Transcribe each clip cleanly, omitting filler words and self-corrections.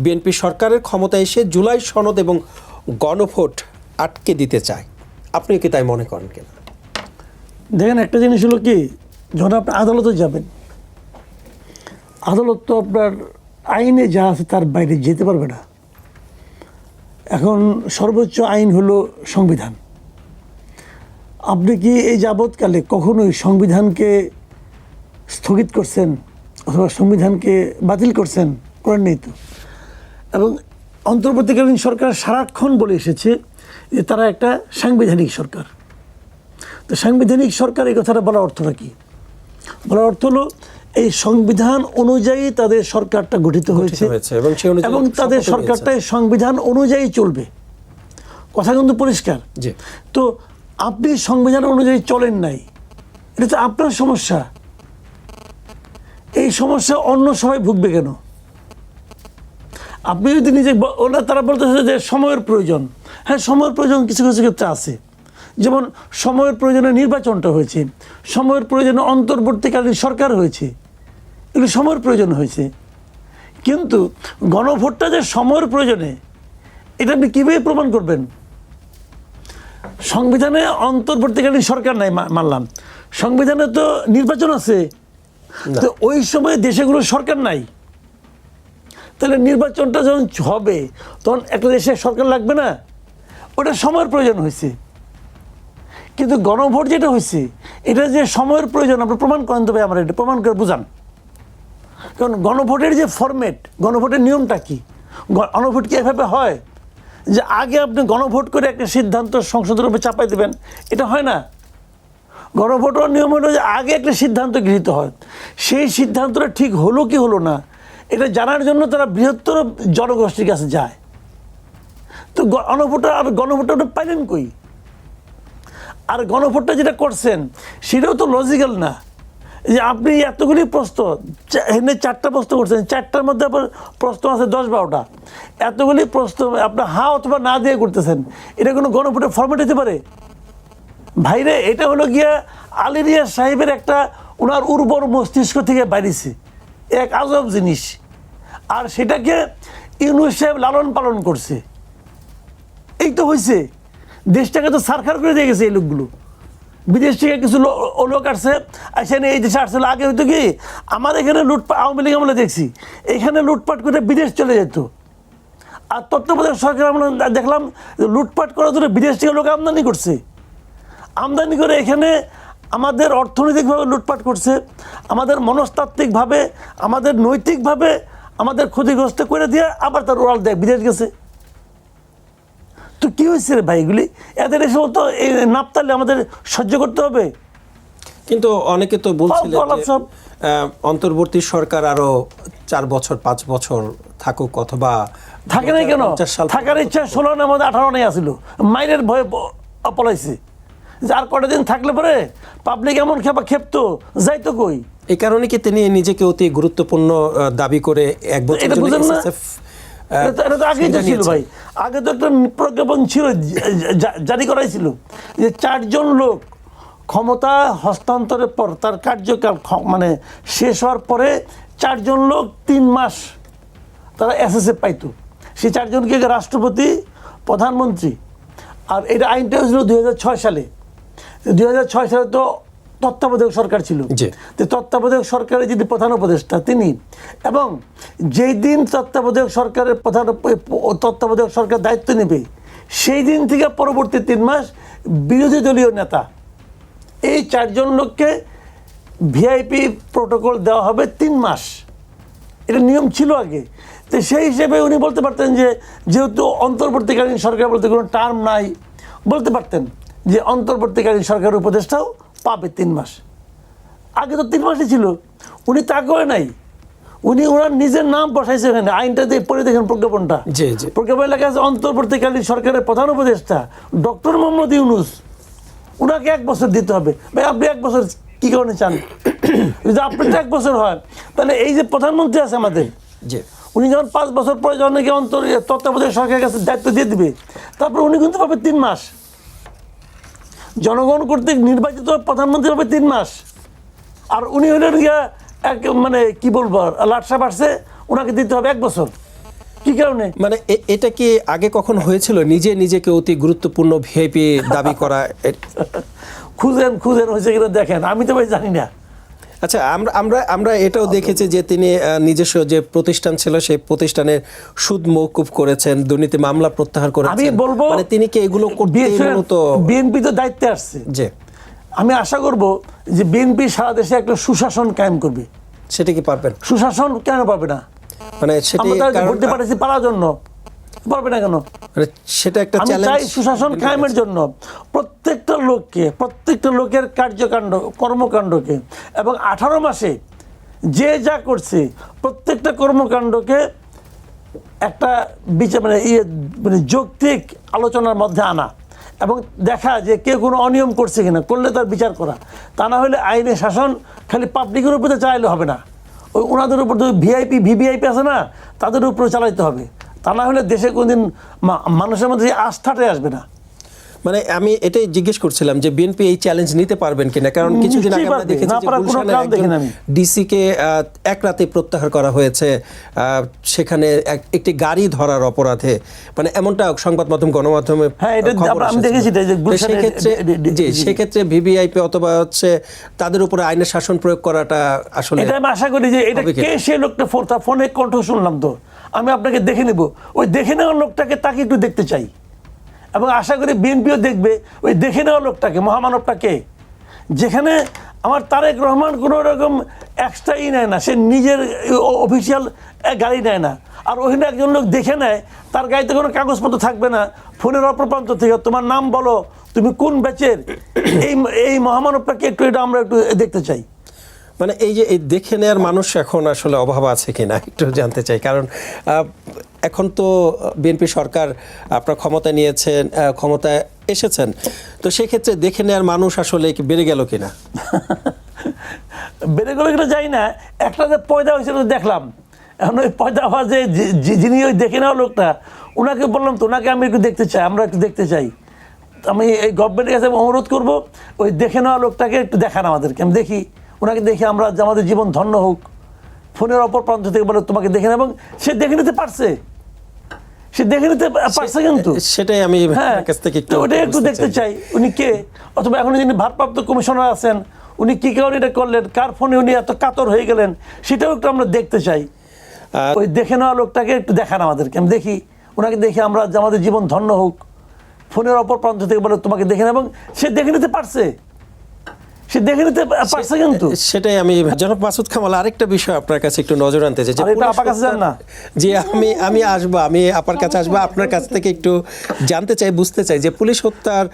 BNP সরকারের ক্ষমতায় এসে জুলাই সনদ এবং গণভোট আটকে দিতে চায়। আপনি কি তাই মনে করেন কিনা? দেখেন, একটা জিনিস হলো কি, যখন আপনি আদালতে যাবেন, আদালত তো আপনার আইনে যা আছে তার বাইরে যেতে পারবে না। এখন সর্বোচ্চ আইন হলো সংবিধান। আপনি কি এই যাবৎকালে কখনোই সংবিধানকে স্থগিত করছেন অথবা সংবিধানকে বাতিল করছেন? করেন নেই তো। এবং অন্তর্বর্তীকালীন সরকার সারাক্ষণ বলে এসেছে যে তারা একটা সাংবিধানিক সরকার। তো সাংবিধানিক সরকার এই কথাটা বলার অর্থটা কি? বলার অর্থ হলো এই সংবিধান অনুযায়ী তাদের সরকারটা গঠিত হয়েছে এবং তাদের সরকারটা সংবিধান অনুযায়ী চলবে। কথা কিন্তু পরিষ্কার। তো আপনি সংবিধান অনুযায়ী চলেন নাই, এটা তো আপনার সমস্যা। এই সমস্যা অন্য সবাই ভুগবে কেন? আপনি যদি নিজে, তারা বলতেছে যে সময়ের প্রয়োজন। হ্যাঁ, সময়ের প্রয়োজন কিছু কিছু ক্ষেত্রে আছে। যেমন সময়ের প্রয়োজনে নির্বাচনটা হয়েছে, সময়ের প্রয়োজনে অন্তর্বর্তীকালীন সরকার হয়েছে, এগুলো সময়ের প্রয়োজন হয়েছে। কিন্তু গণভোটটা যে সময়ের প্রয়োজনে, এটা আপনি কীভাবে প্রমাণ করবেন? সংবিধানে অন্তর্বর্তীকালীন সরকার নাই, মানলাম। সংবিধানে তো নির্বাচন আছে, তো ওই সময় দেশেগুলো সরকার নাই। তাহলে নির্বাচনটা যখন হবে তখন একটা দেশে সরকার লাগবে না? ওটা সময়ের প্রয়োজন হয়েছে। কিন্তু গণভোট যেটা হয়েছে, এটা যে সময়ের প্রয়োজন আপনি প্রমাণ করেন, তবে আমার এটা প্রমাণ করে বুঝান। কারণ গণভোটের যে ফরম্যাট, গণভোটের নিয়মটা কি? গণভোট কি এভাবে হয় যে আগে আপনি গণভোট করে একটা সিদ্ধান্ত সংসদের উপরে চাপাই দেবেন? এটা হয় না। গণভোটের নিয়ম হলো যে আগে একটা সিদ্ধান্ত গৃহীত হয়, সেই সিদ্ধান্তটা ঠিক হলো কি হলো না এটা জানার জন্য তারা বৃহত্তর জনগোষ্ঠীর কাছে যায়। তো গণভোটটা পাইলেন কই? আর গণভোটটা যেটা করছেন সেটাও তো লজিক্যাল না। যে আপনি এতগুলি প্রশ্ন, এখানে 4টা প্রশ্ন করছেন, 4টার মধ্যে আবার প্রশ্ন আছে 10-12টা, এতগুলি প্রশ্ন আপনার হ্যাঁ অথবা না দিয়ে করতেছেন, এটা কোনো গণভোটের ফরম্যাট হতে পারে? ভাইরে, এটা হলো গিয়া আলিরিয়া সাহেবের একটা ওনার উর্বর মস্তিষ্ক থেকে বাইরেছে, এক আজব জিনিস। আর সেটাকে ইউনূস সাহেব লালন পালন করছে। এই তো হয়েছে, দেশটাকে তো সারখার করে দিয়ে গেছে এই লোকগুলো। বিদেশ থেকে কিছু লোক আসছে, আসেন এই দেশে আসছিল। আগে হয়তো কি আমার এখানে লুটপাট, আওয়ামী লীগ আমরা দেখছি এখানে লুটপাট করে বিদেশ চলে যেত। আর তত্ত্বাবধায়ক সরকার আমরা দেখলাম লুটপাট করার জন্য বিদেশ থেকে লোক আমদানি করছে। আমদানি করে এখানে আমাদের অর্থনৈতিকভাবে লুটপাট করছে, আমাদের মনস্তাত্ত্বিকভাবে, আমাদের নৈতিকভাবে আমাদের ক্ষতিগ্রস্ত করে দিয়ে আবার তার ওরাল দেয় বিদেশ গেছে। তো কী হয়েছে রে ভাই এগুলি? এদের এসব তো নাপতালে আমাদের সহ্য করতে হবে। কিন্তু অনেকে তো বলছিলেন অন্তর্বর্তী সরকার আরো 4 বছর 5 বছর থাকুক, অথবা থাকে নাই কেন? থাকার ইচ্ছা 16 না আমাদের 18 নেই আসিল, মাইনের ভয়ে পলাইছে। যার কটা দিন থাকলে পরে পাবলিক এমন খেপতো যাইতো কই? এই কারণে কি তিনি নিজেকে অতি গুরুত্বপূর্ণ দাবি করে 1 বছর এটা বুঝেন না? এটা তো আগেই তো ছিল ভাই, আগে তো একটা প্রজ্ঞাপন ছিল, জারি করাই ছিল যে 4 জন লোক ক্ষমতা হস্তান্তরের পর তার কার্যকাল মানে শেষ হওয়ার পরে 4 জন লোক 3 মাস তারা এসএসএফ পাইতো। সেই 4 জনকে রাষ্ট্রপতি, প্রধানমন্ত্রী। আর এটা আইনটা হয়েছিল 2006 সালে। 2006 সালে তো তত্ত্বাবধায়ক সরকার ছিল। তো তত্ত্বাবধায়ক সরকারের যিনি প্রধান উপদেষ্টা তিনি, এবং যেই দিন তত্ত্বাবধায়ক সরকার দায়িত্ব নেবে সেই দিন থেকে পরবর্তী 3 মাস বিরোধী দলীয় নেতা এই 4 জন লোককে ভিআইপি প্রোটোকল দেওয়া হবে 3 মাস। এটা নিয়ম ছিল আগে। তো সেই হিসেবে উনি বলতে পারতেন যে যেহেতু অন্তর্বর্তীকালীন সরকার বলতে কোনো টার্ম নাই, বলতে পারতেন যে অন্তর্বর্তীকালীন সরকারের উপদেষ্টাও পাবে 3 মাস। আগে তো 3 মাসই ছিল, উনি তা করে নাই। উনি ওনার নিজের নাম বসাইছে এখানে, আইনটা দিয়ে পড়ে দেখেন প্রজ্ঞাপনটা। প্রজ্ঞাপন লেখা আছে অন্তর্বর্তীকালীন সরকারের প্রধান উপদেষ্টা ডক্টর মোহাম্মদ ইউনূস, ওনাকে 1 বছর দিতে হবে। ভাই আপনি 1 বছর কী কারণে চান? যদি আপনার 1 বছর হয় তাহলে এই যে প্রধানমন্ত্রী আছে আমাদের, উনি যখন 5 বছর পরে যখন নাকি তত্ত্বাবধায়ক সরকারের কাছে দায়িত্ব দিয়ে দিবে, তারপর উনি কিন্তু পাবে 3 মাস। জনগণ কর্তৃক নির্বাচিত প্রধানমন্ত্রী হবে 3 মাস। আর উনি হলেন গিয়া এক মানে কি বলবো লাটসা বাড়ছে, ওনাকে দিতে হবে 1 বছর। কি কারণে। মানে এটা কি আগে কখন হয়েছিল নিজে নিজেকে অতি গুরুত্বপূর্ণ ভিআইপি দাবি করা? খুঁজেন হয়েছে কিনা দেখেন, আমি তো ভাই জানি না। আচ্ছা, আমরা এটাও দেখেছি যে তিনি নিজস্ব যে প্রতিষ্ঠান ছিল সেই প্রতিষ্ঠানের সুদ মওকুফ করেছেন, দুর্নীতি মামলা প্রত্যাহার করেছেন। আমি বলবো মানে তিনি কি এগুলো করতে মূলত বিএনপি তো দায়িত্বে আসছে, যে আমি আশা করব যে বিএনপি সারা দেশে একটা সুশাসন কায়েম করবে। সেটা কি পারবেন? সুশাসন কেন পারবে না? মানে সেটা ভর্তি পাঠাচ্ছি পারার জন্য, পারবে না কেন? মানে সেটা একটা আমি চ্যালেঞ্জ। চাই সুশাসন কায়েমের জন্য প্রত্যেকটা লোকের কার্যকাণ্ড কর্মকাণ্ডকে এবং 18 মাসে যে যা করছে প্রত্যেকটা কর্মকাণ্ডকে একটা বিচার মানে যৌক্তিক আলোচনার মধ্যে আনা এবং দেখা যে কেউ কোনো অনিয়ম করছে কিনা, করলে তার বিচার করা। তা না হলে আইনের শাসন খালি পাবলিকের উপরে চালাইলে হবে না, ওই ওনাদের উপর ভিআইপি ভিভিআইপি আছে না, তাদের উপরে চালাইতে হবে। তা না হলে দেশে কোনোদিন মানুষের মধ্যে আস্থাটাই আসবে না। মানে আমি এটাই জিজ্ঞেস করছিলাম যে বিএনপি এই চ্যালেঞ্জ নিতে পারবেন কিনা, কারণ কিছুদিন আগে আমরা দেখেছি যে গুলশানে ডিসিকে এক রাতে প্রত্যাহার করা হয়েছে, সেখানে একটি গাড়ি ধরার অপরাধে, মানে এমনটা সংবাদ মাধ্যম গণমাধ্যমে আমি দেখেছি। সেক্ষেত্রে ভিভিআইপি অথবা হচ্ছে তাদের উপরে আইনের শাসন প্রয়োগ করাটা আসলে এটা আমি আশা করি যে এটা কে সেই লোকটা ফোনে কণ্ঠ শুনলাম, তো আমি আপনাকে দেখে নেব, ওই দেখে নেওয়ার লোকটাকে তাকে একটু দেখতে চাই এবং আশা করি বিএনপিও দেখবে ওই দেখে নেওয়া লোকটাকে, মহামানবটাকে। যেখানে আমার তারেক রহমান কোনো রকম এক্সট্রা নেয় না, সে নিজের অফিসিয়াল গাড়ি নেয় না, আর ওখানে একজন লোক দেখে নেয়, তার গাড়িতে কোনো কাগজপত্র থাকবে না, ফোনের অপর প্রান্ত থেকে তোমার নাম বলো, তুমি কোন ব্যাচের, এই মহামানবটাকে এটা আমরা একটু দেখতে চাই। মানে এই যে এই দেখে নেওয়ার মানুষ এখন আসলে অভাব আছে কিনা একটু জানতে চাই, কারণ এখন তো বিএনপি সরকার আপনার ক্ষমতা নিয়েছেন, ক্ষমতায় এসেছেন, তো সেক্ষেত্রে দেখে নেওয়ার মানুষ আসলে বেড়ে গেল কিনা? বেড়ে গেল কিনা যাই না, একটা যে পয়দা হয়েছিল দেখলাম, এখন ওই পয়দা হওয়া যে যিনি ওই দেখে নেওয়া লোকটা, ওনাকে বললাম তো ওনাকে আমি একটু দেখতে চাই, আমরা একটু দেখতে চাই। আমি এই গভর্নমেন্টের কাছে অনুরোধ করবো ওই দেখে নেওয়া লোকটাকে একটু দেখান আমাদেরকে, আমি দেখি, ওনাকে দেখি আমরা আমাদের জীবন ধন্য হোক। ফোনের অপর প্রান্ত থেকে বলে তোমাকে দেখে নেব, এবং সে দেখে নিতে পারছে, কিন্তু সেটাই আমি কাছ থেকে ওটা একটু দেখতে চাই, উনি কে, অথবা এখন যিনি ভারপ্রাপ্ত কমিশনার আছেন উনি কি কারণে এটা করলেন, কার ফোনে উনি এত কাতর হয়ে গেলেন, সেটাও একটু আমরা দেখতে চাই। ওই দেখে নেওয়া লোকটাকে একটু দেখান আমাদেরকে, আমি দেখি, ওনাকে দেখি আমরা আমাদের জীবন ধন্য হোক। ফোনের অপর প্রান্ত থেকে বলে তোমাকে দেখে নেব, এবং সে দেখে নিতে পারছে, কিন্তু সেটাই আমি জনাব মাসুদ কামাল আরেকটা বিষয় আপনার কাছে একটু নজর আনতে চাই, যে আমি আসবো, আমি আপনার কাছে আসবো, আপনার কাছ থেকে একটু জানতে চাই, বুঝতে চাই যে পুলিশ হত্যার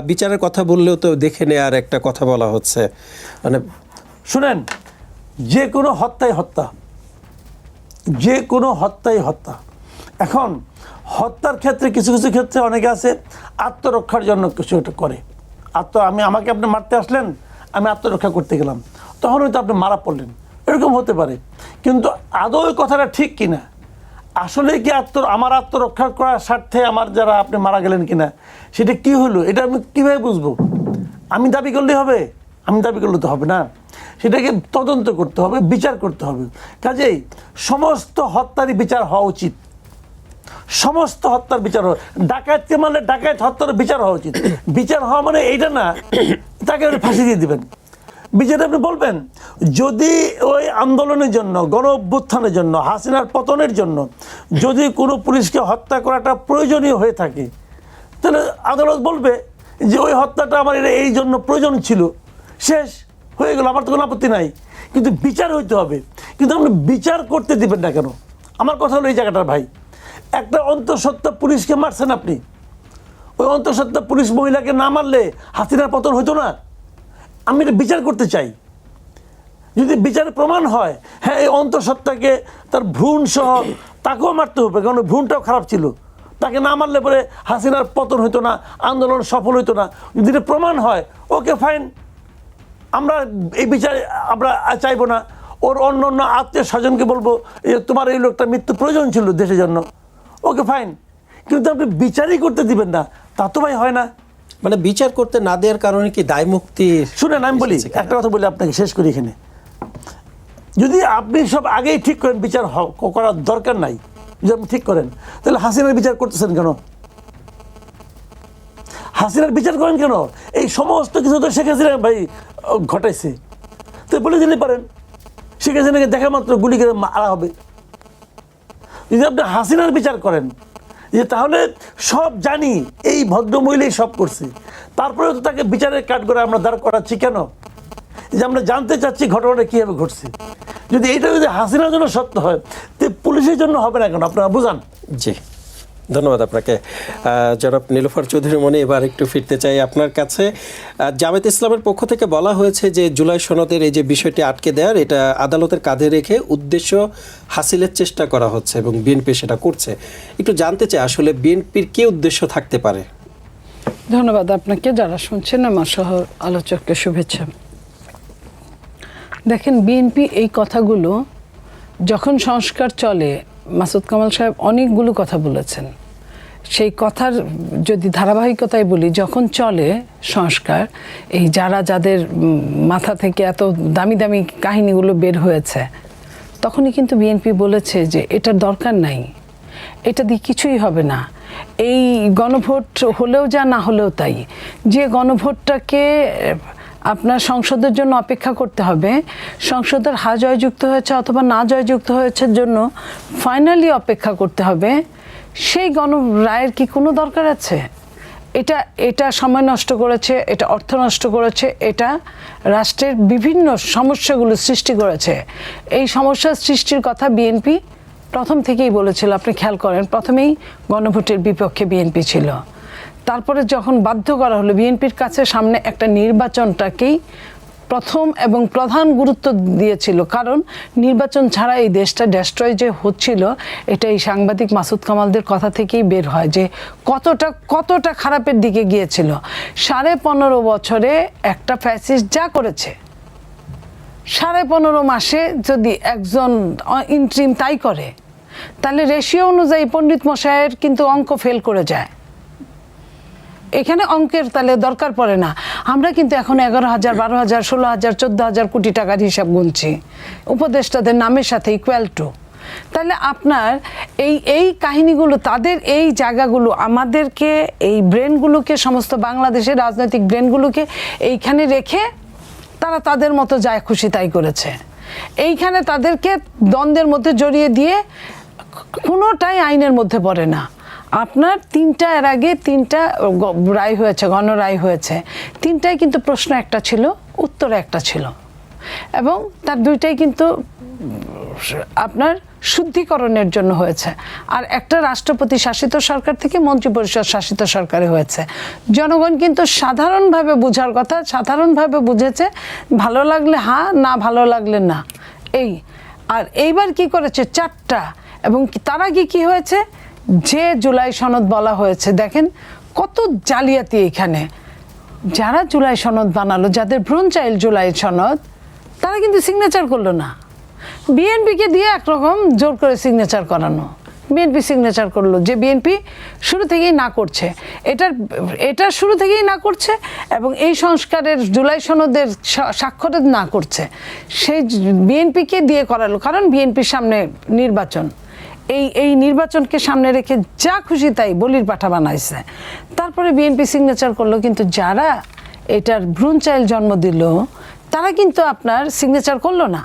বিচারের কথা বললেও তো দেখে নেওয়ার একটা কথা বলা হচ্ছে। মানে শুনেন, যে কোনো হত্যাই হত্যা। এখন হত্যার ক্ষেত্রে কিছু ক্ষেত্রে অনেকে আছে আত্মরক্ষার জন্য কিছু একটা করে, আমাকে আপনি মারতে আসলেন, আমি আত্মরক্ষা করতে গেলাম, তখন হয়তো আপনি মারা পড়লেন, এরকম হতে পারে। কিন্তু আদৌ ওই কথাটা ঠিক কিনা, আসলে কি আমার আত্মরক্ষা করার স্বার্থে আমার যারা আপনি মারা গেলেন কিনা, সেটা কি হলো, এটা আমি কীভাবে বুঝবো? আমি দাবি করলেই হবে? আমি দাবি করলে তো হবে না, সেটাকে তদন্ত করতে হবে, বিচার করতে হবে। কাজেই সমস্ত হত্যারই বিচার হওয়া উচিত, সমস্ত হত্যার বিচার হয়। ডাকাতকে মারলে ডাকাত হত্যার বিচার হওয়া উচিত। বিচার হওয়া মানে এইটা না তাকে ফাঁসি দিয়ে দিবেন। বিচারটা আপনি বলবেন, যদি ওই আন্দোলনের জন্য, গণ অভ্যুত্থানের জন্য, হাসিনার পতনের জন্য যদি কোনো পুলিশকে হত্যা করাটা প্রয়োজনীয় হয়ে থাকে, তাহলে আদালত বলবে যে ওই হত্যাটা আমার এই জন্য প্রয়োজন ছিল, শেষ হয়ে গেল, আমার তো কোনো আপত্তি নাই। কিন্তু বিচার হইতে হবে, কিন্তু আপনি বিচার করতে দিবেন না কেন? আমার কথা হলো এই জায়গাটার ভাই, একটা অন্তঃসত্ত্বা পুলিশকে মারছেন আপনি, ওই অন্তঃসত্ত্বা পুলিশ মহিলাকে না মারলে হাসিনার পতন হইতো না। আমি এটা বিচার করতে চাই। যদি বিচারে প্রমাণ হয় হ্যাঁ এই অন্তঃসত্ত্বাকে তার ভ্রূণ সহ তাকেও মারতে হবে, কারণ ভ্রূণটাও খারাপ ছিল, তাকে না মারলে পরে হাসিনার পতন হইতো না, আন্দোলন সফল হইতো না। যদি এটা প্রমাণ হয় ওকে ফাইন, আমরা এই বিচার আমরা চাইবো না। ওর অন্য আত্মীয় স্বজনকে বলবো তোমার এই লোকটা মৃত্যু প্রয়োজন ছিল দেশের জন্য, ওকে ফাইন। কিন্তু আপনি বিচারই করতে দিবেন না, তা তো ভাই হয় না। মানে বিচার করতে না দেওয়ার কারণে কি দায় মুক্তি? শুনেন আমি বলি, একটা কথা বলি আপনাকে, শেষ করি এখানে। যদি আপনি সব আগেই ঠিক করেন বিচার করার দরকার নাই, যদি আপনি ঠিক করেন, তাহলে হাসিনার বিচার করতেছেন কেন? হাসিনার বিচার করেন কেন? এই সমস্ত কিছু তো শেখ হাসিনা ভাই ঘটাইছে, তো বলে দিলে পারেন শেখ হাসিনাকে দেখা মাত্র গুলি করে মারা হবে। যদি আপনি হাসিনার বিচার করেন যে তাহলে সব জানি এই ভদ্রমহিলাই সব করছে, তারপরে তো তাকে বিচারের কাঠ করে আমরা দাঁড় করাচ্ছি কেন? যে আমরা জানতে চাচ্ছি ঘটনাটা কীভাবে ঘটছে। যদি এটা যদি হাসিনার জন্য সত্য হয়, তো পুলিশের জন্য হবে না কেন? আপনারা বুঝান। জি, ধন্যবাদ আপনাকে। জনাব নীলুফার চৌধুরী মনি, এবার একটু ফিরতে চাই আপনার কাছে। জামায়াত ইসলামের পক্ষ থেকে বলা হয়েছে যে জুলাই সনদের এই যে বিষয়টি আটকে দেওয়ার, এটা আদালতের কাঁধে রেখে উদ্দেশ্য হাসিলের চেষ্টা করা হচ্ছে এবং বিএনপি সেটা করছে। একটু জানতে চাই আসলে বিএনপির কী উদ্দেশ্য থাকতে পারে? ধন্যবাদ আপনাকে, যারা শুনছেন আমার সহ আলোচককে শুভেচ্ছা। দেখেন, বিএনপি এই কথাগুলো যখন সংস্কার চলে, মাসুদ কামাল সাহেব অনেকগুলো কথা বলেছেন। সেই কথার যদি ধারাবাহিকতায় বলি, যখন চলে সংস্কার, এই যাদের মাথা থেকে এত দামি দামি কাহিনীগুলো বের হয়েছে, তখনই কিন্তু বিএনপি বলেছে যে এটার দরকার নাই, এটা দিয়ে কিছুই হবে না। এই গণভোট হলেও যা, না হলেও তাই। যে গণভোটটাকে আপনার সংসদের জন্য অপেক্ষা করতে হবে, সংসদের হা জয়যুক্ত হয়েছে অথবা না জয়যুক্ত হয়েছে জন্য ফাইনালি অপেক্ষা করতে হবে, সেই রায়ের কি কোনো দরকার আছে? এটা সময় নষ্ট করেছে, এটা অর্থ নষ্ট করেছে, এটা রাষ্ট্রের বিভিন্ন সমস্যাগুলো সৃষ্টি করেছে। এই সমস্যার সৃষ্টির কথা বিএনপি প্রথম থেকেই বলেছিল। আপনি খেয়াল করেন, প্রথমেই গণভোটের বিপক্ষে বিএনপি ছিল। তারপরে যখন বাধ্য করা হলো, বিএনপির কাছে সামনে একটা নির্বাচনটাকেই প্রথম এবং প্রধান গুরুত্ব দিয়েছিল, কারণ নির্বাচন ছাড়া এই দেশটা ডেস্ট্রয় যে হচ্ছিল, এটা এই সাংবাদিক মাসুদ কামালদের কথা থেকেই বের হয় যে কতটা খারাপের দিকে গিয়েছিল। 15.5 বছরে একটা ফ্যাসিস্ট যা করেছে, 15.5 মাসে যদি একজন ইন্ট্রিম তাই করে, তাহলে রেশিও অনুযায়ী পণ্ডিত মশাইয়ের কিন্তু অঙ্ক ফেল করে যায়। এখানে অঙ্কের তাহলে দরকার পড়ে না। আমরা কিন্তু এখন 11,000, 12,000, 16,000, 14,000 কোটি টাকার হিসাব গুনছি উপদেষ্টাদের নামের সাথে ইকুয়াল টু। তাহলে আপনার এই কাহিনীগুলো, তাদের এই জায়গাগুলো আমাদেরকে, এই ব্রেনগুলোকে, সমস্ত বাংলাদেশের রাজনৈতিক ব্রেনগুলোকে এইখানে রেখে তারা তাদের মতো যায় খুশি তাই করেছে। এইখানে তাদেরকে দ্বন্দ্বের মধ্যে জড়িয়ে দিয়ে কোনোটাই আইনের মধ্যে পড়ে না। আপনার এর আগে 3টা রায় হয়েছে, গণরায় হয়েছে। 3টাই কিন্তু প্রশ্ন একটা ছিল, উত্তর একটা ছিল, এবং তার 2টাই কিন্তু আপনার শুদ্ধিকরণের জন্য হয়েছে। আর একটা রাষ্ট্রপতি শাসিত সরকার থেকে মন্ত্রিপরিষদ শাসিত সরকারে হয়েছে। জনগণ কিন্তু সাধারণভাবে বোঝার কথা, সাধারণভাবে বুঝেছে, ভালো লাগলে হ্যাঁ, না ভালো লাগলে না। আর এইবার কি করেছে 4টা, এবং তার আগে কি হয়েছে, যে জুলাই সনদ বলা হয়েছে, দেখেন কত জালিয়াতি এখানে। যারা জুলাই সনদ বানালো, যাদের ব্রোনচাইল্ড জুলাই সনদ, তারা কিন্তু সিগনেচার করলো না। বিএনপিকে দিয়ে একরকম জোর করে সিগনেচার করানো, বিএনপি সিগনেচার করলো, যে বিএনপি শুরু থেকেই না করছে, এটা শুরু থেকেই না করছে, এবং এই সংস্কারের জুলাই সনদের স্বাক্ষরের না করছে, সেই বিএনপিকে দিয়ে করালো। কারণ বিএনপির সামনে নির্বাচন, এই নির্বাচনকে সামনে রেখে যা খুশি তাই বলির পাঠা বানাইছে। তারপরে বিএনপি সিগনেচার করলো, কিন্তু যারা এটার ভ্রূণচাইল্ড জন্ম দিল, তারা কিন্তু আপনার সিগনেচার করলো না।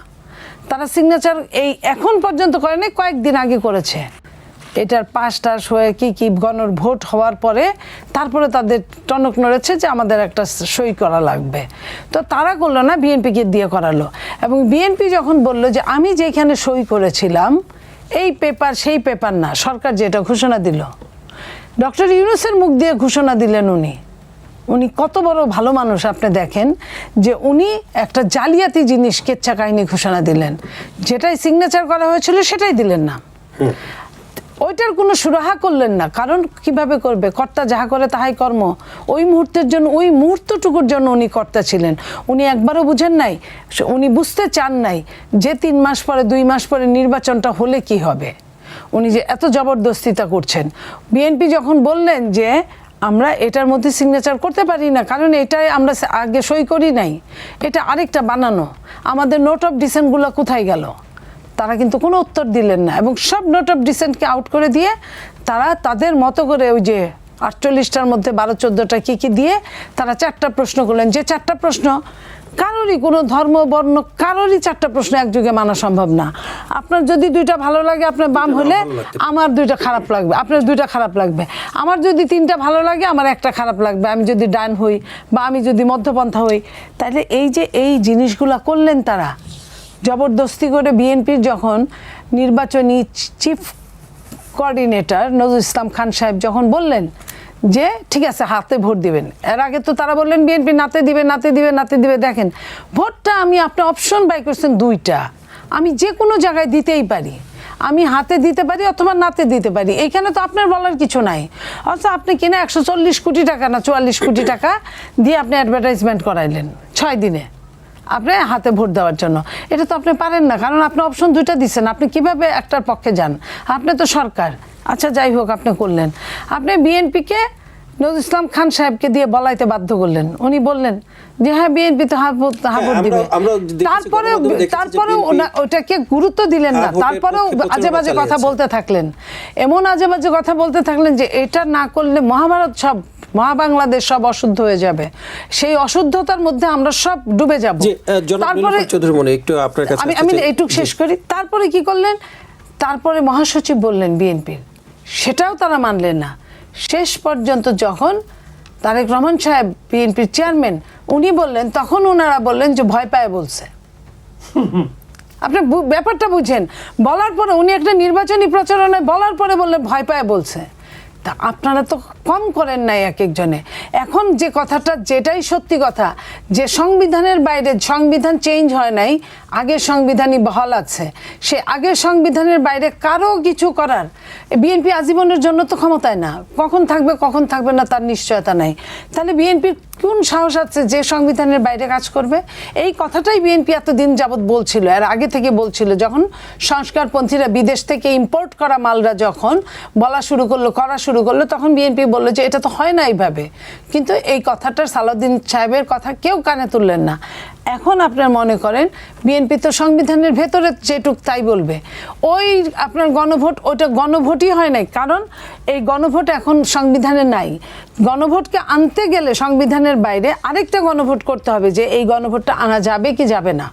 তারা সিগনেচার এখন পর্যন্ত করেনি, কয়েকদিন আগে করেছে। এটার পাস হয়ে কি গণভোট হওয়ার পরে তারপরে তাদের টনক নড়েছে যে আমাদের একটা সই করা লাগবে, তো তারা করলো না, বিএনপিকে দিয়ে করালো। এবং বিএনপি যখন বলল যে আমি যেখানে সই করেছিলাম এই পেপার সেই পেপার না, সরকার যেটা ঘোষণা দিল, ডক্টর ইউনূসের মুখ দিয়ে ঘোষণা দিলেন উনি কত বড় ভালো মানুষ। আপনি দেখেন যে উনি একটা জালিয়াতি জিনিস, কেচ্ছা কাহিনী ঘোষণা দিলেন, যেটাই সিগনেচার করা হয়েছিল সেটাই দিলেন না, ওইটার কোনো সুরাহা করলেন না। কারণ কিভাবে করবে, কর্তা যাহা করে তাহাই কর্ম। ওই মুহূর্তের জন্য, ওই মুহূর্তটুকুর জন্য উনি কর্তা ছিলেন। উনি একবারও বুঝেন নাই, উনি বুঝতে চান নাই যে 3 মাস পরে, 2 মাস পরে নির্বাচনটা হলে কি হবে। উনি যে এত জবরদস্তিতা করছেন। বিএনপি যখন বললেন যে আমরা এটার মধ্যে সিগনেচার করতে পারি না, কারণ এটাই আমরা আগে সই করি নাই, এটা আরেকটা বানানো, আমাদের নোট অফ ডিসেন্টগুলো কোথায় গেল, তারা কিন্তু কোনো উত্তর দিলেন না এবং সব নোট অফ ডিসেন্টকে আউট করে দিয়ে তারা তাদের মতো করে ওই যে 48টার মধ্যে 12-14টা কি দিয়ে তারা 4টা প্রশ্ন করলেন, যে 4টা প্রশ্ন কারোরই কোনো ধর্ম বর্ণ কারোরই 4টা প্রশ্ন একযোগে মানা সম্ভব না। আপনার যদি 2টা ভালো লাগে, আপনার বাম হলে আমার 2টা খারাপ লাগবে, আপনার 2টা খারাপ লাগবে। আমার যদি 3টা ভালো লাগে, আমার 1টা খারাপ লাগবে। আমি যদি ডান হই বা আমি যদি মধ্যপন্থা হই, তাহলে এই যে এই জিনিসগুলো করলেন তারা জবরদস্তি করে। বিএনপির যখন নির্বাচনী চিফ কোঅর্ডিনেটর নজরুল ইসলাম খান সাহেব যখন বললেন যে ঠিক আছে হাতে ভোট দিবেন, এর আগে তো তারা বললেন বিএনপি নাতে দিবে। দেখেন ভোটটা আপনি অপশন বাই করছেন 2টা, আমি যে কোনো জায়গায় দিতেই পারি, আমি হাতে দিতে পারি অথবা নাতে দিতে পারি, এইখানে তো আপনার বলার কিছু নাই। অথচ আপনি কিনা 140 কোটি টাকা না 44 কোটি টাকা দিয়ে আপনি অ্যাডভার্টাইজমেন্ট করাইলেন 6 দিনে আপনি হাতে ভোট দেওয়ার জন্য। এটা তো আপনি পারেন না, কারণ আপনি অপশন 2টা দিচ্ছেন। আপনি কিভাবে একটার পক্ষে যান? আপনি তো সরকার। আচ্ছা যাই হোক, আপনি করলেন, আপনি বিএনপিকে নজরুল ইসলাম খান সাহেবকে দিয়ে বলাইতে বাধ্য করলেন। উনি বললেন যে হ্যাঁ বিএনপি তো ভোট দিবে, তারপরে ওটাকে গুরুত্ব দিলেন না, তারপরেও আজে বাজে কথা বলতে থাকলেন, এমন আজে বাজে কথা বলতে থাকলেন যে এটা না করলে মহাভারত সব মহাবাংলাদেশ সব অশুদ্ধ হয়ে যাবে, সেই অশুদ্ধতার মধ্যে আমরা সব ডুবে যাব। তারপরে আমি এইটুকু শেষ করি। তারপরে কি করলেন? তারপরে মহাসচিব বললেন বিএনপির, সেটাও তারা মানলেন না। শেষ পর্যন্ত যখন তারেক রহমান সাহেব বিএনপির চেয়ারম্যান উনি বললেন, তখন ওনারা বললেন যে ভয় পায় বলছে। আপনি ব্যাপারটা বুঝেন, বলার পরে উনি একটা নির্বাচনী প্রচারণায় বলার পরে বললেন ভয় পায় বলছে। তা আপনারা তো কম করেন নাই এক একজনে। এখন যে কথাটা, যেটাই সত্যি কথা, যে সংবিধানের বাইরে, সংবিধান চেঞ্জ হয় নাই, আগের সংবিধানই বহাল আছে, সে আগের সংবিধানের বাইরে কারো কিছু করার বিএনপি আজীবনের জন্য তো ক্ষমতায় না, কখন থাকবে না তার নিশ্চয়তা নাই। তাহলে বিএনপির কোন সাহস আছে যে সংবিধানের বাইরে কাজ করবে? এই কথাটাই বিএনপি এতদিন যাবৎ বলছিল, এর আগে থেকে বলছিল। যখন সংস্কারপন্থীরা বিদেশ থেকে ইম্পোর্ট করা মালরা যখন করা শুরু করলো তখন বিএনপি বললো যে এটা তো হয় না এইভাবে। কিন্তু এই কথাটা সালাউদ্দিন সাহেবের কথা কেউ কানে তুললেন না। এখন আপনার মনে করেন বিএনপি তো সংবিধানের ভেতরে যেটুক তাই বলবে। ওই আপনার গণভোট, ওটা গণভোটই হয় নাই, কারণ এই গণভোট এখন সংবিধানে নাই। গণভোটকে আনতে গেলে সংবিধানের বাইরে আরেকটা গণভোট করতে হবে যে এই গণভোটটা আনা যাবে কি যাবে না।